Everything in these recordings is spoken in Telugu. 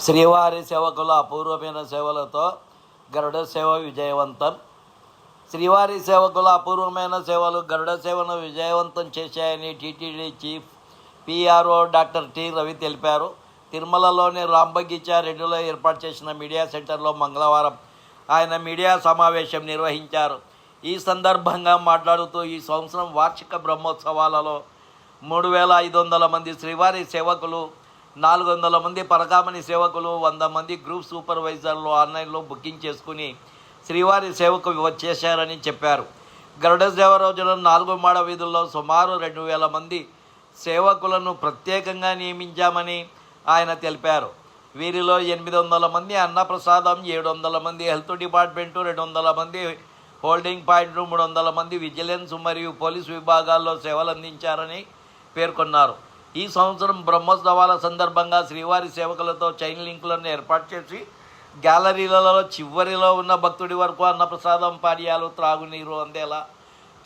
శ్రీవారి సేవకుల అపూర్వమైన సేవలతో గరుడ సేవ విజయవంతం. శ్రీవారి సేవకుల అపూర్వమైన సేవలు గరుడ సేవను విజయవంతం చేశాయని TTD chief PRO doctor T Ravi తెలిపారు. తిరుమలలోని రాంబగీచా రెడ్డిలో ఏర్పాటు చేసిన మీడియా సెంటర్లో మంగళవారం ఆయన మీడియా సమావేశం నిర్వహించారు. ఈ సందర్భంగా మాట్లాడుతూ ఈ సంవత్సరం వార్షిక బ్రహ్మోత్సవాలలో 3,500 మంది శ్రీవారి సేవకులు, 400 మంది పరకామణి సేవకులు, 100 మంది గ్రూప్ సూపర్వైజర్లు ఆన్లైన్లో బుకింగ్ చేసుకుని శ్రీవారి సేవకు వచ్చేశారని చెప్పారు. గరుడ సేవ రోజున 4 మాడ వీధుల్లో సుమారు 2,000 మంది సేవకులను ప్రత్యేకంగా నియమించామని ఆయన తెలిపారు. వీరిలో 800 మంది అన్నప్రసాదం, 700 మంది హెల్త్ డిపార్ట్మెంటు, 200 మంది హోల్డింగ్ పాయింట్లు, 300 మంది విజిలెన్స్ మరియు పోలీసు విభాగాల్లో సేవలు అందించారని పేర్కొన్నారు. ఈ సంవత్సరం బ్రహ్మోత్సవాల సందర్భంగా శ్రీవారి సేవకులతో చైన్ లింకులను ఏర్పాటు చేసి గ్యాలరీలలో చివరిలో ఉన్న భక్తుడి వరకు అన్నప్రసాదం, పానీయాలు, త్రాగునీరు అందేలా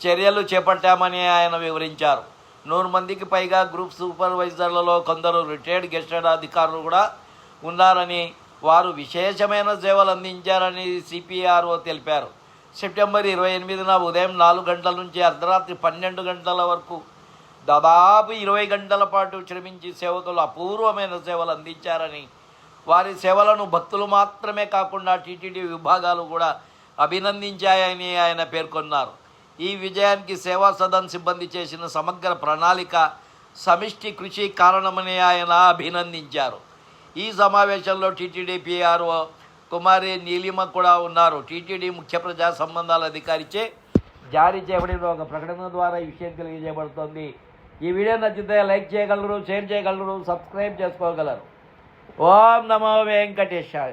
చర్యలు చేపట్టామని ఆయన వివరించారు. 100 మందికి పైగా గ్రూప్ సూపర్వైజర్లలో కొందరు రిటైర్డ్ గెస్టెడ్ అధికారులు కూడా ఉన్నారని, వారు విశేషమైన సేవలు అందించారని సిపిఆర్ఓ తెలిపారు. సెప్టెంబర్ 28న ఉదయం 4 గంటల నుంచి అర్ధరాత్రి 12 గంటల వరకు దాదాపు 20 గంటల పాటు శ్రమించి సేవకులు అపూర్వమైన సేవలు అందించారని, వారి సేవలను భక్తులు మాత్రమే కాకుండా టీటీడీ విభాగాలు కూడా అభినందించాయని ఆయన పేర్కొన్నారు. ఈ విజయానికి సేవా సదన్ సిబ్బంది చేసిన సమగ్ర ప్రణాళిక, సమిష్టి కృషి కారణమని ఆయన అభినందించారు. ఈ సమావేశంలో టీటీడీ పిఆర్ఓ కుమారి నీలిమ కూడా ఉన్నారు. టీటీడీ ముఖ్య ప్రజా సంబంధాల అధికారిచే జారీ చేయబడిన ఒక ప్రకటన ద్వారా ఈ విషయం తెలియజేయబడుతోంది. ఈ వీడియో నచ్చితే లైక్ చేయగలరు, షేర్ చేయగలరు, సబ్స్క్రైబ్ చేసుకోగలరు. ఓం నమో వెంకటేశాయ.